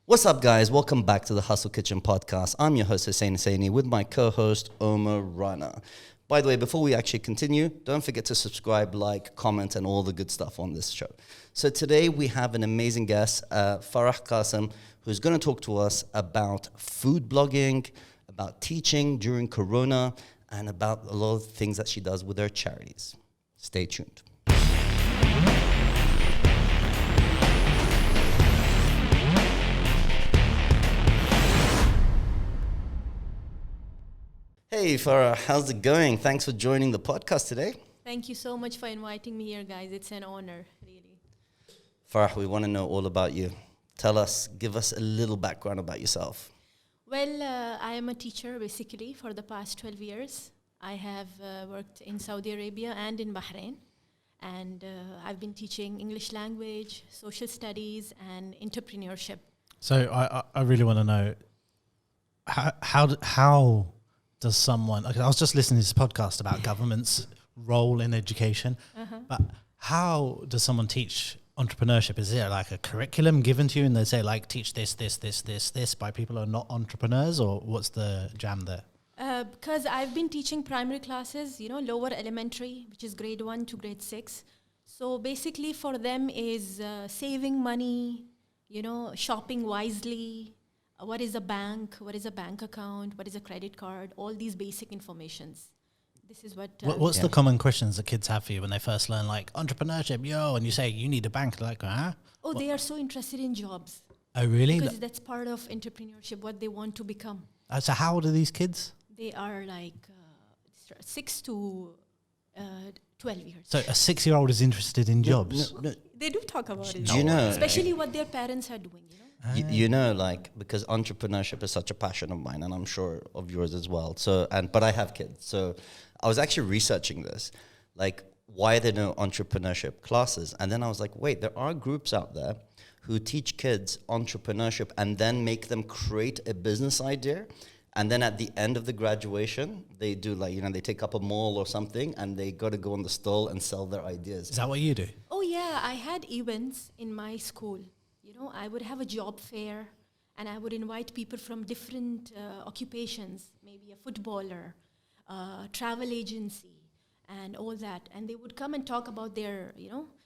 What's up, guys? Welcome back to the Hustle Kitchen podcast. I'm your host, Hussein Husseini, with my co-host, Omar Rana. By the way, before we actually continue, don't forget to subscribe, like, comment, and all the good stuff on this show. So today we have an amazing guest, Farah Qasim, who's going to talk to us about food blogging, about teaching during Corona, and about a lot of things that she does with her charities. Stay tuned. Hey Farah, how's it going? Thanks for joining the podcast today. Thank you so much for inviting me here, guys. It's an honor, really. Farah, we want to know all about you. Give us a little background about yourself. Well, I am a teacher, basically, for the past 12 years. I have worked in Saudi Arabia and in Bahrain. And I've been teaching English language, social studies, and entrepreneurship. So I really want to know, how does someone, I was just listening to this podcast about government's role in education, but how does someone teach entrepreneurship? Is there like a curriculum given to you and they say like teach this by people who are not entrepreneurs, or what's the jam there? Because I've been teaching primary classes, lower elementary, which is grade 1 to grade 6. So basically for them is saving money, shopping wisely. What is a bank? What is a bank account? What is a credit card? All these basic informations. This is what... What's the common questions that kids have for you when they first learn, like, entrepreneurship, and you say, you need a bank? They're like, huh? Oh, they are so interested in jobs. Oh, really? Because that's part of entrepreneurship, what they want to become. So how old are these kids? They are like 6 to 12 years. So a 6-year-old is interested in jobs? No. They do talk about it. Do you know? Especially what their parents are doing, Because entrepreneurship is such a passion of mine, and I'm sure of yours as well. But I have kids, so I was actually researching this, like why there are no entrepreneurship classes, and then I was like, wait, there are groups out there who teach kids entrepreneurship and then make them create a business idea, and then at the end of the graduation, they do they take up a mall or something, and they got to go on the stall and sell their ideas. Is that what you do? Oh yeah, I had events in my school. I would have a job fair, and I would invite people from different occupations, maybe a footballer, travel agency, and all that. And they would come and talk about their,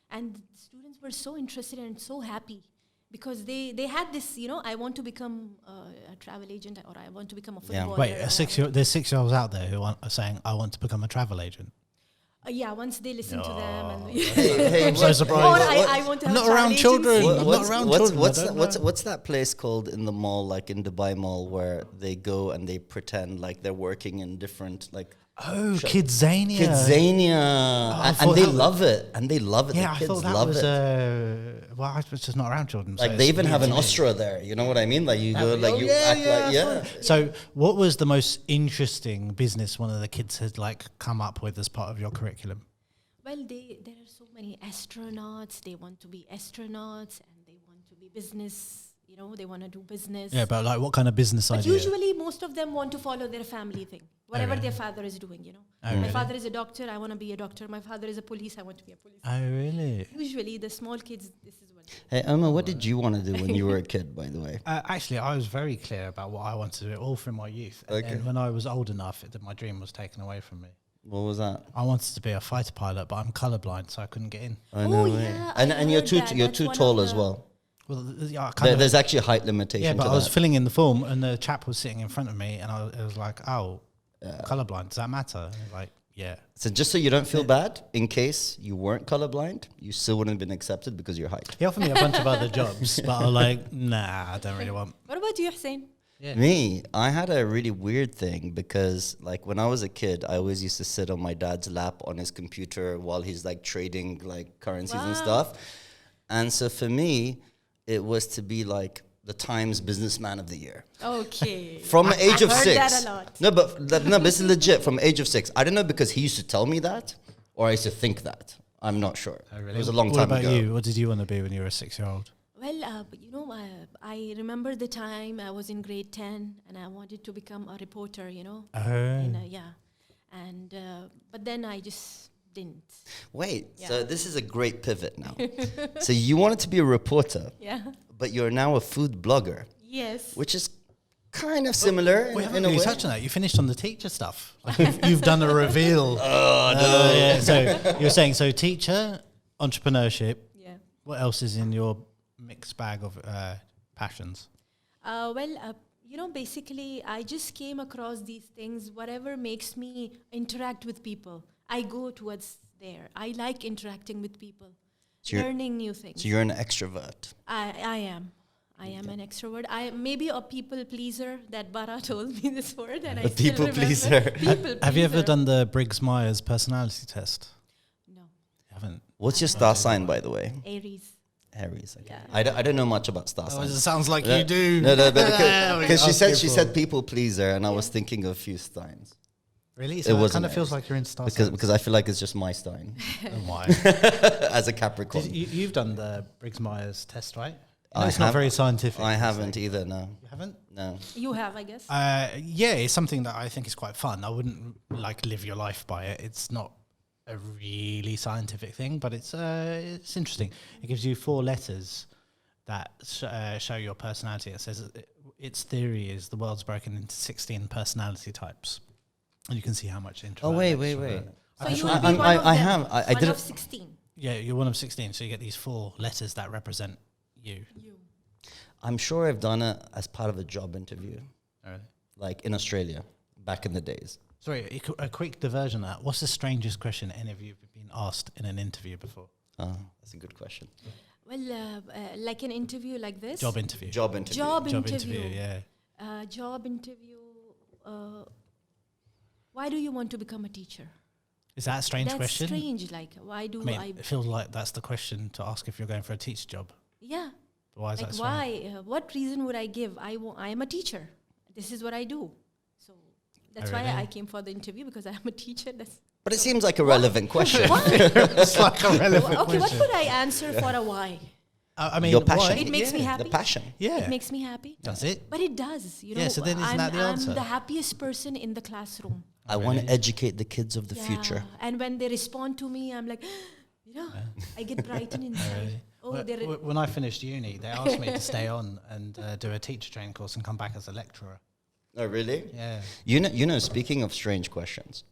and the students were so interested and so happy because they had this, I want to become a travel agent, or I want to become a footballer. Wait, there's 6-year-olds out there who are saying, I want to become a travel agent. Once they listen to them, and I'm so surprised. Or I want to have not around children. What's that place called in the mall, like in Dubai Mall, where they go and they pretend like they're working in different Kidzania. And they love it. Yeah, the kids I thought that love was. it. I was just not around children. Like they even have an Ostra there. You know what I mean? Like you go, like you act like. So, what was the most interesting business one of the kids had come up with as part of your curriculum? Well, there are so many astronauts. They want to be astronauts, and they want to be business. They want to do business. Yeah, but what kind of business idea? But usually, most of them want to follow their family thing, whatever their father is doing. My father is a doctor. I want to be a doctor. My father is a police. I want to be a police. Oh, really? Usually, the small kids, this is what. Hey, Emma, what did you want to do when you were a kid, by the way? Actually, I was very clear about what I wanted to do all through my youth. And when I was old enough, my dream was taken away from me. What was that? I wanted to be a fighter pilot, but I'm colorblind, so I couldn't get in. Yeah, and you're too tall as well. Well, there's actually a height limitation. Yeah, but to I was that. filling in the form, and the chap was sitting in front of me, and it was like, "Oh, colorblind. Does that matter?" And I was like, yeah. So just so you don't feel bad, in case you weren't colorblind, you still wouldn't have been accepted because of your height. He offered me a bunch of other jobs, but I was like, nah, I don't really want. What about you, Hussein? Yeah. Me, I had a really weird thing because when I was a kid, I always used to sit on my dad's lap on his computer while he's trading currencies and stuff. And so for me, it was to be the Times Businessman of the Year. Okay. From the age of 6. That a lot. No, but this is legit. From age of 6. I don't know because he used to tell me that or I used to think that. I'm not sure. Oh, really? It was a long time ago. What about you? What did you want to be when you were a 6-year-old? Well, I remember the time I was in grade 10 and I wanted to become a reporter, Oh. But then I just didn't. Wait, Yeah. so this is a great pivot now. So you wanted to be a reporter, Yeah. but you're now a food blogger, Yes. which is kind of similar We in haven't a really way. touched on that. You finished on the teacher stuff. Like you've done a reveal. Oh, no. Yeah. So you're saying, so teacher, entrepreneurship. Yeah. What else is in your mixed bag of passions? Basically, I just came across these things. Whatever makes me interact with people, I go towards there. I like interacting with people, So you're- learning new things. So you're an extrovert. I am. I am an extrovert. I may be a people pleaser. That Bara told me this word, and I A still people remember. pleaser. People Have you ever pleaser. done the Briggs-Myers personality test? No. You haven't. What's your star sign, by the way? Aries. Aries. Okay. Yeah. I don't know much about star Oh, it signs. sounds like Yeah. you do. No, but Yeah, because she asking said for- people pleaser, and I was thinking of a few signs Really? It So it wasn't kind of feels Aries. like you're in star because I feel like it's just my sign Why? as a Capricorn. You've done the Briggs-Myers test, right? I It's not have- very scientific. I is it? haven't either. No, You haven't? no. You have, I guess. Yeah, it's something that I think is quite fun. I wouldn't like live your life by it. It's not a really scientific thing, but it's interesting. It gives you 4 letters that show your personality. It says its theory is the world's broken into 16 personality types, and you can see how much interaction. Oh wait. So you I- will be one of I them. have. I One did. of 16. Yeah, you're one of 16, so you get these 4 letters that represent you. You. I'm sure I've done it as part of a job interview, Alright. like in Australia, back in the days. Sorry, a quick diversion of that. What's the strangest question any of you have been asked in an interview before? Oh, that's a good question. Well, like an interview like this. Job interview. Job interview. Job Job interview. yeah. Job interview. Why do you want to become a teacher? Is that a strange That's question? strange. Like, why do I mean, I? it feels like that's the question to ask if you're going for a teacher job. Yeah. But why is Like, that strange? why? What reason would I give? I am a teacher. This is what I do. So that's why really? I came for the interview, because I am a teacher. That's But it seems like a relevant question. why? It's like a relevant Okay, what question. would I answer for a why? I mean, Your why? passion. It makes me happy. The passion. Yeah. It makes me happy. Does it? But it does. You know, Yeah, so then isn't that the answer? I'm the happiest person in the classroom. I want to educate the kids of the future. And when they respond to me, I'm like, I get brightened inside. Really? Oh, Wh- they're when I finished uni, they asked me to stay on and do a teacher training course and come back as a lecturer. Oh, really? Yeah. You know. Speaking of strange questions,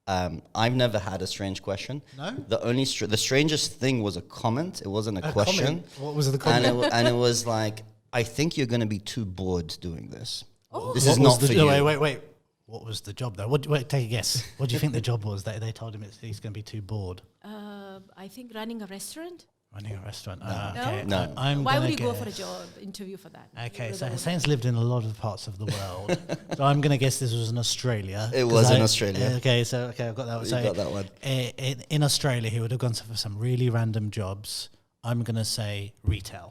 I've never had a strange question. No? The only the strangest thing was a comment. It wasn't a question. Comment. What was the And comment? and it was like, I think you're going to be too bored doing this. Oh. This What is was not the for jo- you. Wait. What was the job though? Wait, take a guess. What do you think the job was? They told him he's going to be too bored I think running a restaurant. running a restaurant. No. Okay. No. I'm Why gonna would you go guess- for a job interview for that? Okay, You so would Hussein's lived in a lot of parts of the world. So I'm going to guess this was in Australia. It 'cause was in Australia. Okay, I've got that one. You So got that one. In Australia, he would have gone for some really random jobs. I'm going to say retail.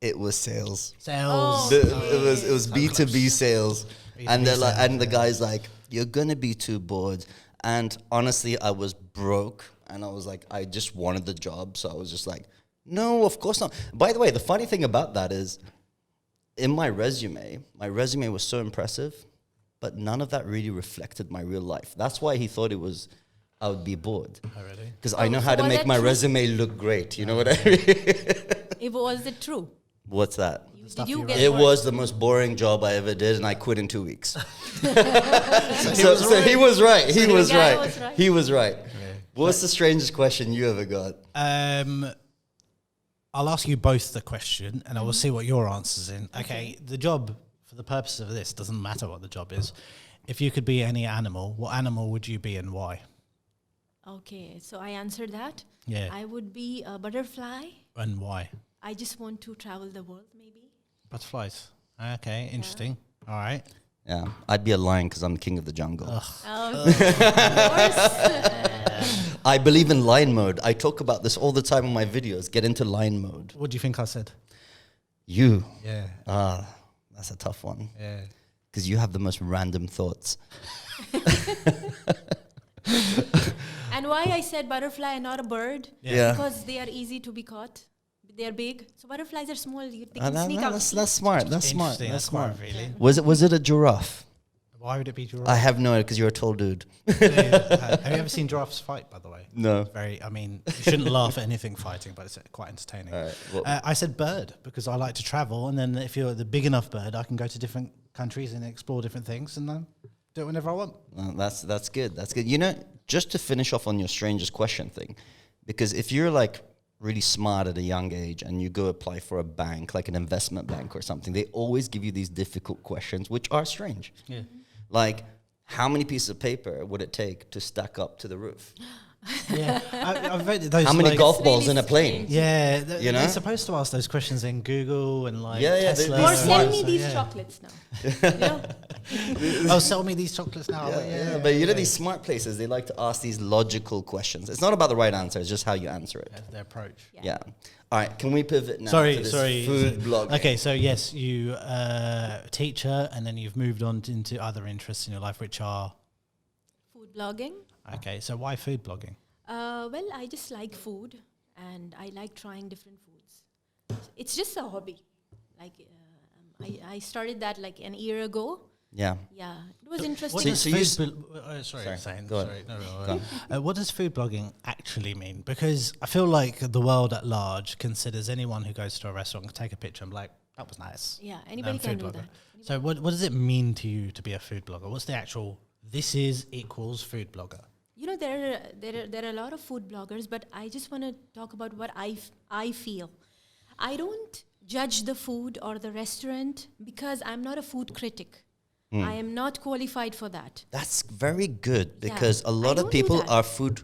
It was sales. Sales. It was B2B sales. And B2B they're like, sales, and the guy's like, you're gonna be too bored. And honestly, I was broke, and I was like, I just wanted the job, so I was just like, no, of course not. By the way, the funny thing about that is, in my resume was so impressive, but none of that really reflected my real life. That's why he thought I would be bored, Oh, really? because I know so how to was make that my true? resume look great. You know what I mean? Was it true? What's that? stuff Did you you get It bored? was the most boring job I ever did, and I quit in 2 weeks. So he was right. He was guy right. was right. He was right. What's the strangest question you ever got? I'll ask you both the question, and I will see what your answers in. Okay, the job, for the purpose of this, doesn't matter what the job is. If you could be any animal, what animal would you be and why? Okay, so I answered that. Yeah. I would be a butterfly. And why? I just want to travel the world, maybe. Butterflies. Okay, interesting. All right. Yeah, I'd be a lion because I'm the king of the jungle. Of course. I believe in lion mode. I talk about this all the time in my videos. Get into lion mode. What do you think I said? You. Yeah. That's a tough one. Yeah. Because you have the most random thoughts. And why I said butterfly and not a bird? Yeah. Because they are easy to be caught. They're big. So butterflies are small. They Ah, can sneak out. that's smart. That's smart. Interesting. That's smart. Really. Was it a giraffe? Why would it be giraffe? I have no idea because you're a tall dude. Have you ever seen giraffes fight, by the way? No. I mean, you shouldn't laugh at anything fighting, but it's quite entertaining. All right. Well, I said bird because I like to travel, and then if you're the big enough bird, I can go to different countries and explore different things, and then do it whenever I want. that's good. That's good. You know, just to finish off on your strangest question thing, because if you're like really smart at a young age and you go apply for a bank, like an investment bank or something, they always give you these difficult questions, which are strange. Yeah. Like, how many pieces of paper would it take to stack up to the roof? Yeah, I've read those. How many like, golf balls really in a plane? strange. Yeah, You know? they're supposed to ask those questions in Google and like Yeah, Tesla. Or they're sell smart. me So, these yeah. chocolates now. You know? Oh, sell me these chocolates now. But you know, these smart places, they like to ask these logical questions. It's not about the right answer, it's just how you answer it. That's their approach. Yeah. All right, can we pivot now Sorry, to this sorry. food blog? Okay, so yes, you teacher, and then you've moved on into other interests in your life, which are Food blogging. okay. So why food blogging? Well, I just like food, and I like trying different foods. It's just a hobby. Like I started that like an year ago. Yeah. Yeah, it was interesting. What does so you food sorry, Sorry, Zain, go on. sorry, no, Go on. what does food blogging actually mean? Because I feel like the world at large considers anyone who goes to a restaurant can take a picture and be like, that was nice. Yeah, anybody can food do blogger. that. So what does it mean to you to be a food blogger? What's the actual this is equals food blogger? You know, there are a lot of food bloggers, but I just want to talk about what I feel. I don't judge the food or the restaurant because I'm not a food critic. I am not qualified for that. That's very good because a I lot of don't do people that. are food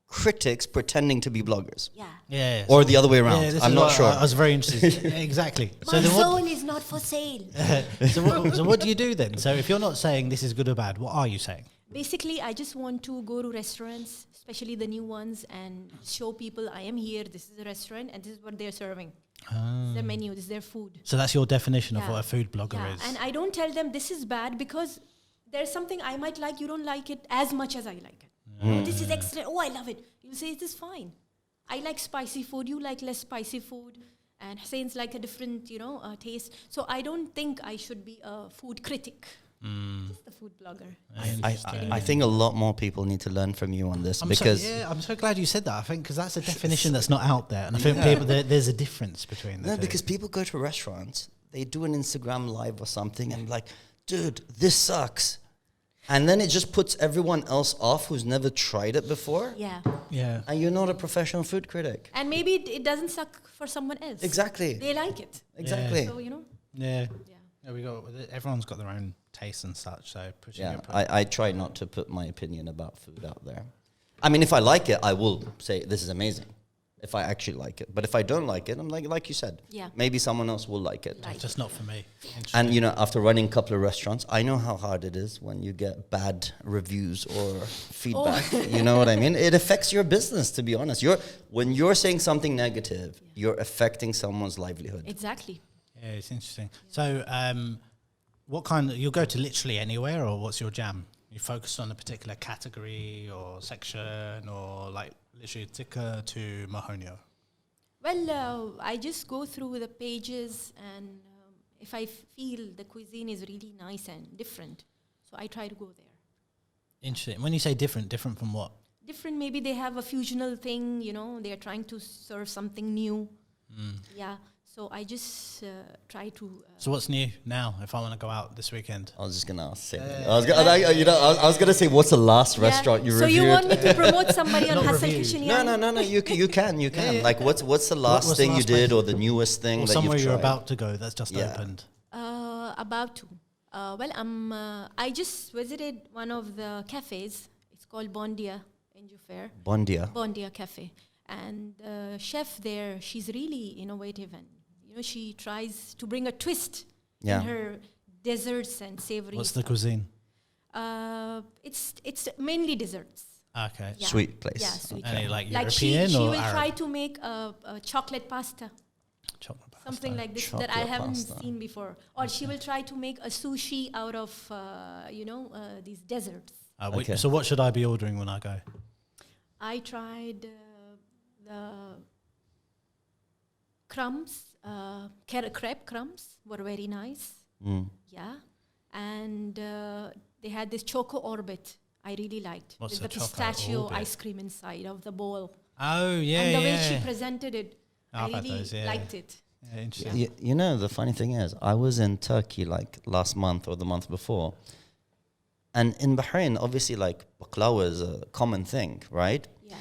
critics pretending to be bloggers. Yeah. Yeah. Or the other way around. this I'm is not what sure. I was very interested. Yeah, exactly. My then soul is not for sale. so what do you do then? So if you're not saying this is good or bad, what are you saying? Basically, I just want to go to restaurants, especially the new ones, and show people I am here, this is a restaurant, and this is what they're serving. This is their menu, this is their food. So that's your definition of Yeah. what a food blogger Yeah, is. and I don't tell them this is bad because there's something I might like, you don't like it as much as I like it. Oh, this is excellent. Oh, I love it. You'll say, it is fine. I like spicy food. You like less spicy food. And Hussein's like a different, taste. So I don't think I should be a food critic. Just a food blogger. I think a lot more people need to learn from you on this because I'm so glad you said that. I think because that's a definition that's not out there, and I think people there's a difference between the two. because people go to restaurants, they do an Instagram live or something, and like, dude, this sucks, and then it just puts everyone else off who's never tried it before. Yeah. Yeah. And you're not a professional food critic. And maybe it doesn't suck for someone else. Exactly. They like it. Exactly. So, Yeah. yeah. Everyone's got their own tastes and such. So pushing Yeah, it. I try not to put my opinion about food out there. I mean, if I like it, I will say this is amazing. If I actually like it, but if I don't like it, I'm like you said, Yeah. maybe someone else will like it. Right. just not for me. And after running a couple of restaurants, I know how hard it is when you get bad reviews or feedback. You know what I mean? It affects your business, to be honest. When you're saying something negative, you're affecting someone's livelihood. Exactly. Yeah, it's interesting. So, what you'll go to literally anywhere, or what's your jam? You focus on a particular category or section, or like literally Tikka to Mahonio? Well, I just go through the pages, and if I feel the cuisine is really nice and different, so I try to go there. Interesting. When you say different from what? Different, maybe they have a fusional thing, they are trying to serve something new. Yeah, so I just try to... So what's new now if I want to go out this weekend? I was just gonna ask. I was gonna say, what's the last restaurant you so reviewed? you want me to promote somebody on Not Hassan reviewed. Kitchen? No. You can. Like, what's the last what's the thing you last did, place? or the newest thing Or that somewhere you've you're tried? about to go that's just Yeah. opened? About to. I just visited one of the cafes. It's called Bondia in Jufair. Bondia. Bondia Cafe. And the chef there, she's really innovative, and she tries to bring a twist Yeah. in her desserts and savory. What's the stuff. cuisine? It's mainly desserts. Okay. Yeah. Sweet place. Yeah, sweet. Any like Like she European or will Arab? try to make a chocolate pasta, Chocolate pasta. something like this that I Chocolate haven't pasta. seen before. Or she will try to make a sushi out of these desserts. Okay. So what should I be ordering when I go? I tried the crumbs, crepe crumbs were very nice. Mm. Yeah. and they had this choco orbit. I really liked. What's with a the choco pistachio orbit? ice cream inside of the bowl. Oh, yeah, And the way yeah. she presented it, I I've had really those, yeah. liked it. Yeah, interesting. You know, the funny thing is, I was in Turkey like last month or the month before. And in Bahrain, obviously, like baklava is a common thing, right? Yeah.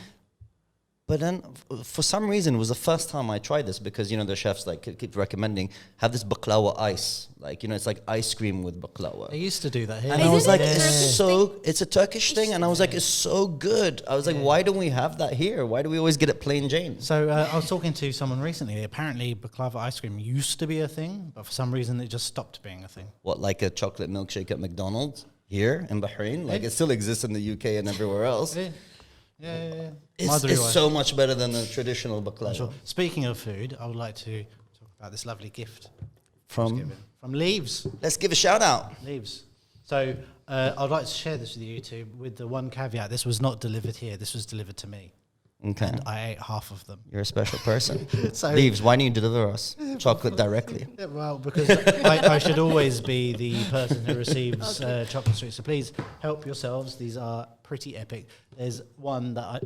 But then, for some reason, it was the first time I tried this because, you know, the chefs like keep recommending, have this baklava ice. Like, you know, it's like ice cream with baklava. They used to do that here. And I was like, it a it's Turkish it's a Turkish thing. And I was like, it's so good. I was like, why don't we have that here? Why do we always get it plain Jane? So I was talking to someone recently. Apparently, baklava ice cream used to be a thing, but for some reason, it just stopped being a thing. What, like a chocolate milkshake at McDonald's here in Bahrain? Like, it still exists in the UK and everywhere else. Yeah. It's so much better than the traditional baklava. Sure. Speaking of food, I would like to talk about this lovely gift From, from Leaves. let's give a shout out. Leaves. So I'd like to share this with you two with the one caveat. This was not delivered here. This was delivered to me. Okay. And I ate half of them. You're a special person. So- Leaves, why don't you deliver us chocolate directly? Yeah, well, because I should always be the person who receives chocolate sweets. So please help yourselves. These are pretty epic. There's one that I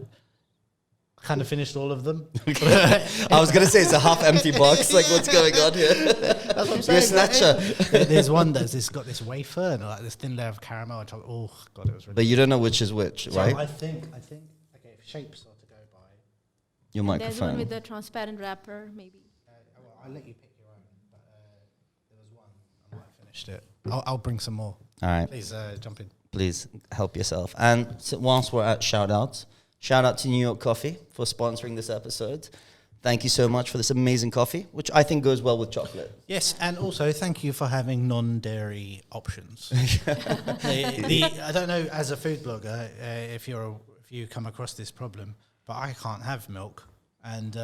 kind of finished all of them. I was going to say it's a half empty box. Like, what's going on here? That's what I'm You're a saying. snatcher. There's one that's got this wafer and like this thin layer of caramel and chocolate. Oh, God, it was really But you don't know which is which, So right? I think, okay, if shapes are to go by, Your There's one microphone. with the transparent wrapper, maybe. I'll let you pick your own. But there was one. I might have finished it. I'll bring some more. All right. Please jump in. Please help yourself. And whilst we're at shout outs, shout out to New York Coffee for sponsoring this episode. Thank you so much for this amazing coffee, which I think goes well with chocolate. Yes, and also thank you for having non-dairy options. I don't know, as a food blogger, if you come across this problem, but I can't have milk, and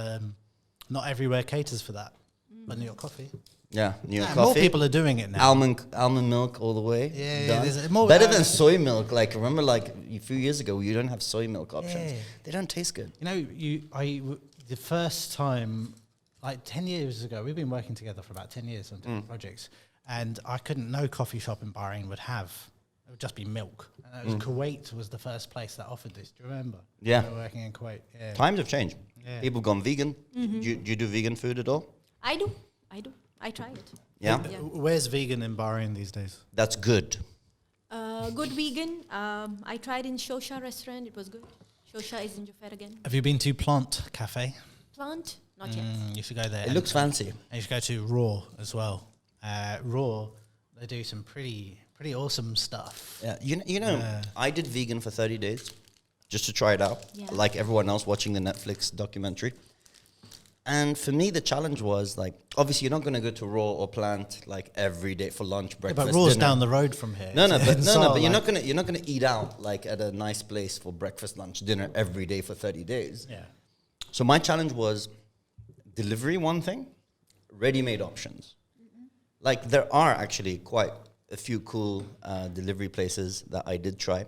not everywhere caters for that. But New York Coffee, Yeah, New York more Coffee. people are doing it now. Almond milk all the way. Yeah, done. there's more- Better than soy milk. Like, remember, like a few years ago, you don't have soy milk options. Yeah. They don't taste good. You know, the first time, like 10 years ago, we've been working together for about 10 years on different projects, and no coffee shop in Bahrain would have, it would just be milk. And it was Kuwait was the first place that offered this. Do you remember? Yeah. We were working in Kuwait. Yeah. Times have changed. Yeah. People gone vegan. Do you do vegan food at all? I do. I try it. Yeah, Yeah. Where's vegan in Bahrain these days? that's good. Good vegan. I tried in Shosha restaurant. It was good. Shosha is in Jufair again. Have you been to Plant Cafe? Plant? Not yet. You should go there. It looks fancy. And you should go to Raw as well. Raw, they do some pretty awesome stuff. Yeah, you know, I did vegan for 30 days just to try it out, Yeah. like everyone else watching the Netflix documentary. And for me, the challenge was like, obviously, you're not going to go to Raw or Plant like every day for lunch, Yeah, breakfast. but Raw's dinner. down the road from here. No, It's but you're like- not gonna eat out like at a nice place for breakfast, lunch, dinner every day for 30 days. Yeah. So my challenge was delivery, one thing, ready-made options. Like there are actually quite a few cool delivery places that I did try,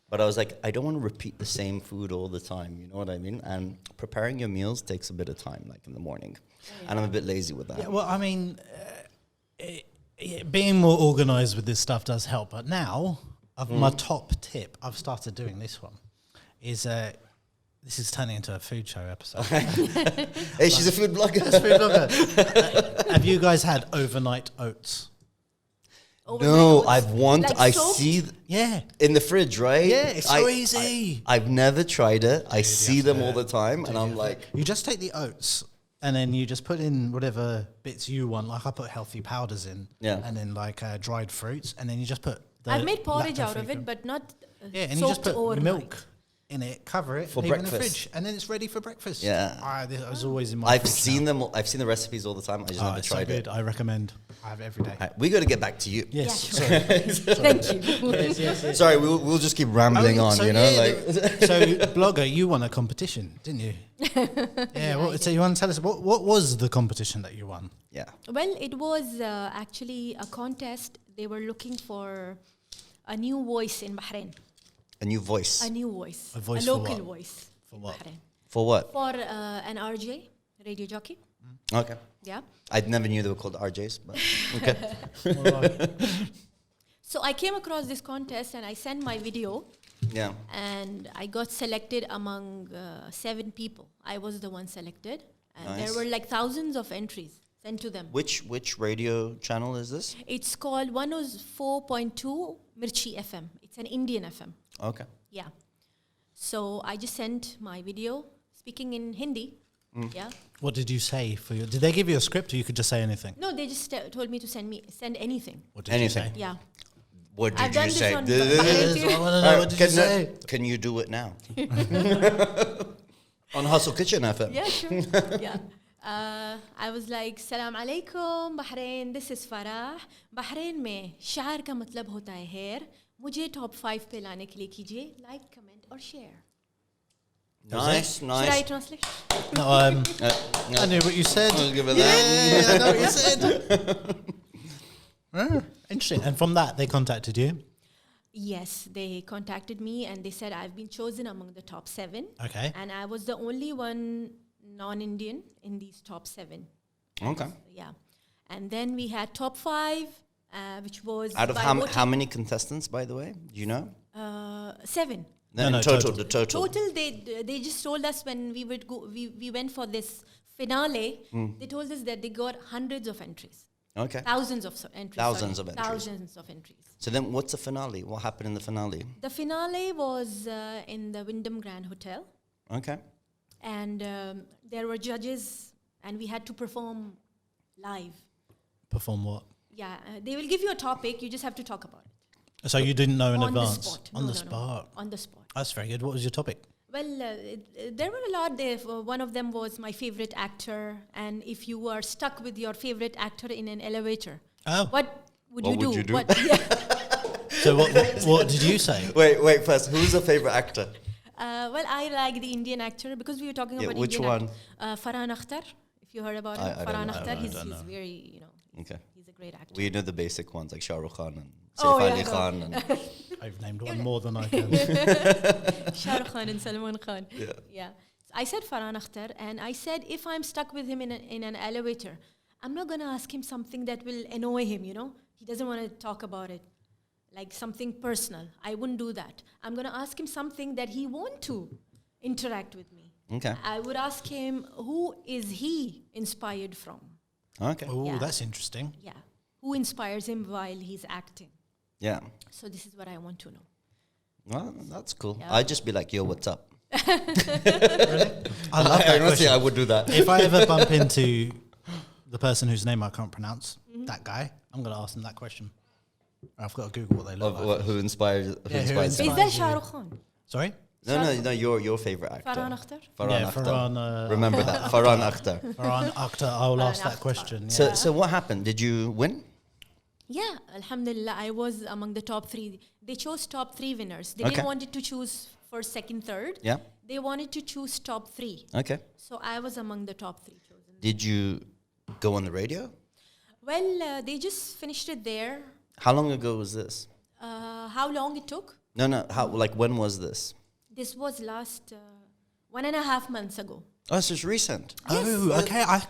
but I was like, I don't want to repeat the same food all the time. You know what I mean? And preparing your meals takes a bit of time, like in the morning, and I'm a bit lazy with that. Yeah, well, I mean, being more organized with this stuff does help. But now, my top tip, I've started doing this one, is this is turning into a food show episode. Hey, she's a food blogger. Food blogger. Have you guys had overnight oats? No, Overnight I've oats. want. Like I soaked? see Yeah. in the fridge, right? Yeah, it's so easy. I've never tried it. I you see have them to- all the time, and I'm like, You just take the oats and then you just put in whatever bits you want. Like I put healthy powders in, Yeah. and then like dried fruits, and then you just put. I've made porridge out of lactose-free it, but not Yeah, and you just soaked put overnight. milk in it, cover it, For leave it in the breakfast. fridge, and then it's ready for breakfast. Yeah. This was always in my. I've fridge seen now. them. I've seen the recipes all the time. I just never It's so tried good. it. I recommend. I have it every day. Right, we got to get back to you. Yes. Yeah, Thank you. Yes. Sorry, we'll just keep rambling on. So, You know, yeah, like so blogger, you won a competition, didn't you? Yeah. So you want to tell us what was the competition that you won? yeah. Well, it was actually a contest. They were looking for a new voice in Bahrain. A new voice A new voice. A voice a for local what? voice. For in what? Bahrain. for what? For an RJ, radio jockey. Okay, Yeah. I never knew they were called RJs, but okay. So I came across this contest and I sent my video. Yeah. And I got selected among 7 people. I was the one selected. And there were like thousands of entries sent to them. Which radio channel is this? It's called 104.2 Mirchi FM. It's an Indian FM. Okay. Yeah. So I just sent my video speaking in Hindi. Yeah. What did you say for your? Did they give you a script, or you could just say anything? No, they just told me to send anything. What did Anything. you say? Yeah. What did I've done you this say? on I want to know, what did you say? Can you do it now? On Hustle Kitchen FM. Yeah, sure. Yeah. I was like, Salam alaikum, Bahrain, this is Farah. Bahrain में शायर का मतलब होता है hair. मुझे top 5 पे लाने के लिए कीजिए like, comment और share. Nice. Should I translate? No, I knew what you said. I'll give it that. Yeah, I know what you said. Interesting. And from that, they contacted you. Yes, they contacted me and they said I've been chosen among the top 7. Okay. And I was the only one non-Indian in these top 7. Okay. Yeah. And then we had top 5, which was Out of by how many contestants, by the way? Do you know? 7. No, total. The total. Total, they just told us when we would go, we went for this finale. They told us that they got hundreds of entries, Okay. thousands of entries. Thousands of entries. Thousands of entries. So then what's the finale? What happened in the finale? The finale was in the Wyndham Grand Hotel, Okay. and there were judges, and we had to perform live. Perform what? Yeah, they will give you a topic. You just have to talk about it. So you didn't know in On advance? the spot. On No, the no, no. spot. On the spot. That's very good. What was your topic? Well, there were a lot there. One of them was my favorite actor. And if you were stuck with your favorite actor in an elevator, what would you do? So what did you say? Wait. First, who's the favorite actor? Well, I like the Indian actor because we were talking about which Indian one? Farah Akhtar. If you heard about him, I Farah don't know. Akhtar. I He's don't know. very, Okay. he's a great actor. We know the basic ones like Shah Rukh Khan and Oh, Saif yeah. Ali Khan. And I've named one more than I can. Shah Rukh Khan and Salman Khan. Yeah. Yeah. So I said Farah Akhtar, and I said if I'm stuck with him in an elevator, I'm not going to ask him something that will annoy him, He doesn't want to talk about it, like something personal. I wouldn't do that. I'm going to ask him something that he want to interact with me. Okay. I would ask him, who is he inspired from? Okay. Oh, Yeah. that's interesting. Yeah. Who inspires him while he's acting? Yeah. So this is what I want to know. Well, that's cool. Yeah. I'd just be like, yo, what's up? I love that Honestly, question. I would do that. If I ever bump into the person whose name I can't pronounce, that guy, I'm going to ask them that question. I've got to Google what they look like. Who inspires? Who Yeah, who inspires? Is inspires- that Shah Rukh Khan? Sorry? No. Your favorite actor. Farhan Akhtar? Farhan Yeah, Akhtar. Farhan, Remember that. Farhan Akhtar. Farhan Akhtar, I'll ask that Akhtar. question. Yeah. So what happened? Did you win? Yeah, Alhamdulillah, I was among the top 3. They chose top 3 winners. They Okay. didn't want to choose first, second, third. Yeah. They wanted to choose top 3. Okay. So I was among the top 3 chosen. Did you go on the radio? Well, they just finished it there. How long ago was this? How long it took? No. When was this? This was last 1.5 months ago. Oh, so it's recent. Oh, okay. I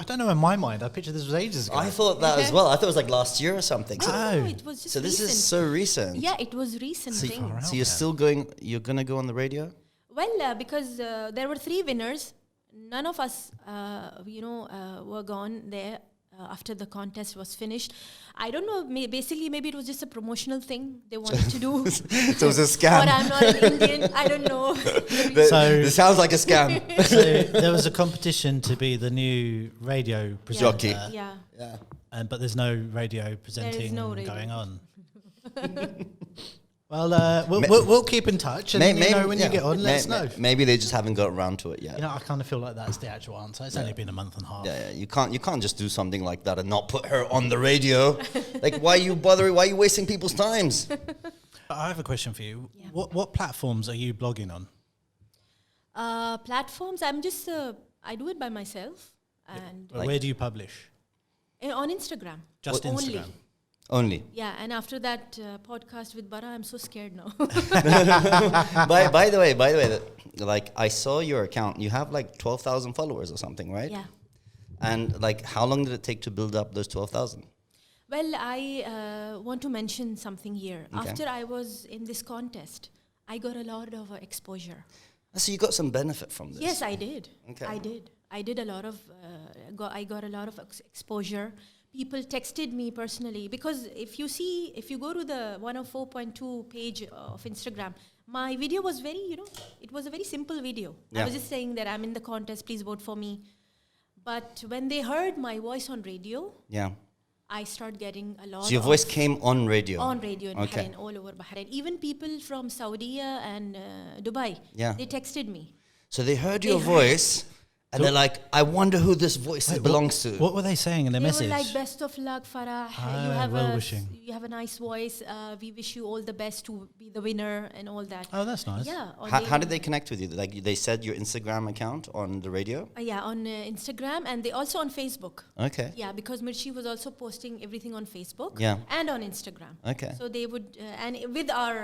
don't know in my mind. I pictured this was ages ago. I thought that as well. I thought it was like last year or something. So, No, it was just so this recent. is so recent. Yeah, it was recent So, thing. so you're still going? You're gonna go on the radio? Well, because there were 3 winners, none of us, were gone there after the contest was finished. I don't know. Basically, maybe it was just a promotional thing they wanted to do. So it was a scam. But I'm not an Indian. I don't know. So- This sounds like a scam. So there was a competition to be the new radio presenter. Jockey. Yeah. Yeah. But there's no radio presenting no radio. going on. Well, we'll keep in touch, and when you get on, let us know. Maybe they just haven't got around to it yet. I kind of feel like that's the actual answer. It's only been a month and a half. Yeah, you can't just do something like that and not put her on the radio. Like, why are you bothering? Why are you wasting people's times? I have a question for you. Yeah. What platforms are you blogging on? Platforms, I'm just, I do it by myself. And Where do you publish? on Instagram. Just Only. Instagram. Only. Yeah, and after that podcast with Bara, I'm so scared now. By the way, like I saw your account. You have like 12,000 followers or something, right? Yeah. And like, how long did it take to build up those 12,000? Well, I want to mention something here. Okay. After I was in this contest, I got a lot of exposure. So you got some benefit from this. Yes, I did. Okay. I did a lot of. I got a lot of exposure. People texted me personally because if you go to the 104.2 page of Instagram, my video was it was a very simple video. Yeah. I was just saying that I'm in the contest, please vote for me. But when they heard my voice on radio, Yeah. I start getting a lot. So your voice came on radio. on radio in Okay. Bahrain, all over Bahrain. Even people from Saudi and Dubai, Yeah. they texted me. So they heard They your heard- voice, and they're like, "I wonder who this voice belongs to." What were they saying in their They message? were like, "Best of luck, Farah. well-wishing. You have a nice voice. We wish you all the best to be the winner and all that." Oh, that's nice. Yeah. or How did they connect with you? Like they said your Instagram account on the radio. Yeah, on Instagram and they also on Facebook. Okay. Yeah, because Mirchi was also posting everything on Facebook Yeah. and on Instagram. Okay. So they would, and with our,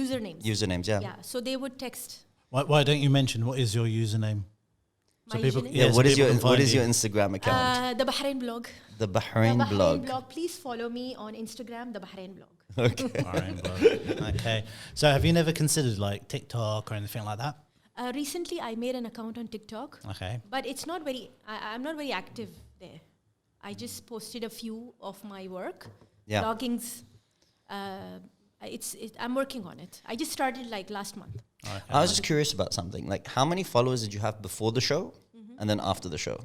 usernames. Usernames, yeah. Yeah, so they would text. Why don't you mention what is your username? My people- username? Yeah. Yeah, so What is people your can find What is you. your Instagram account? The Bahrain blog. The Bahrain The Bahrain blog. blog. Please follow me on Instagram, the Bahrain blog. Okay. Bahrain blog. Okay. So have you never considered like TikTok or anything like that? Recently, I made an account on TikTok, Okay. but it's not very. I'm not very active there. I just posted a few of my work, Yeah. bloggings. I'm working on it. I just started like last month. Okay. I was just curious about something. Like, how many followers did you have before the show, and then after the show?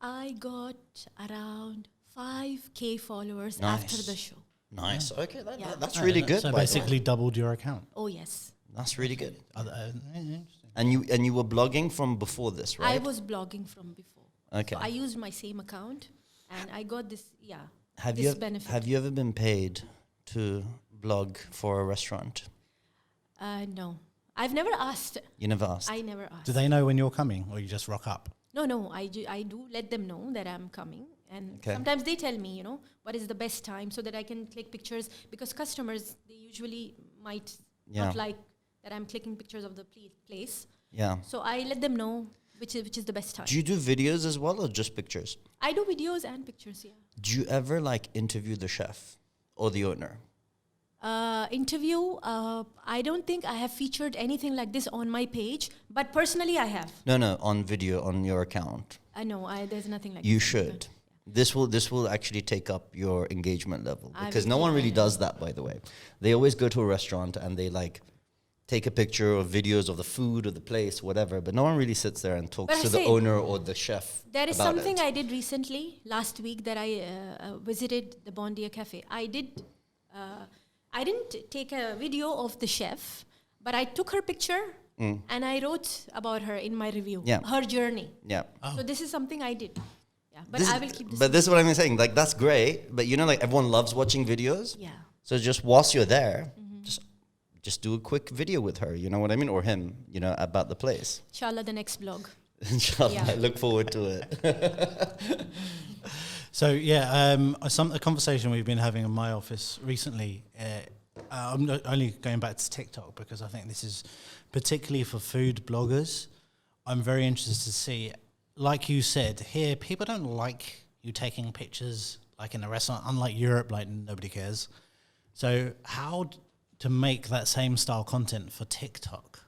I got around 5K followers Nice. after the show. Nice. Okay, Yeah. that's really good. So by the way. basically doubled your account. Oh yes, That's really good. Interesting. And you were blogging from before this, right? I was blogging from before. Okay. So I used my same account, and I got this. Yeah. Have this you benefit. have you ever been paid to blog for a restaurant? No, I've never asked. You never asked. I never asked. Do they know when you're coming, or you just rock up? No. I do let them know that I'm coming, and Okay. sometimes they tell me, what is the best time so that I can click pictures, because customers, they usually might Yeah. not like that I'm clicking pictures of the place. Yeah. So I let them know which is the best time. Do you do videos as well, or just pictures? I do videos and pictures. Yeah. Do you ever like interview the chef or the owner? Interview. I don't think I have featured anything like this on my page, but personally I have. No, on video on your account. I know. There's nothing like You this. should. This will actually take up your engagement level, I because will no keep one an really eye. does that, by the way. They always go to a restaurant and they like take a picture or videos of the food or the place, whatever, but no one really sits there and talks But to I the say, owner or the chef. There is about something it. I did recently, last week, that I visited the Bondia Cafe. I didn't take a video of the chef, but I took her picture and I wrote about her in my review, Yeah. her journey. Yeah. So this is something I did. Yeah, but This I is- will keep this. But this is what I'm saying. Like, that's great, but like everyone loves watching videos. Yeah. So just whilst you're there, just do a quick video with her. You know what I mean, or him. About the place. Inshallah, the next vlog. Inshallah, Yeah. I look forward to it. So a conversation we've been having in my office recently. I'm only going back to TikTok because I think this is particularly for food bloggers. I'm very interested to see, like you said, here people don't like you taking pictures like in a restaurant. Unlike Europe, like nobody cares. So how to make that same style content for TikTok?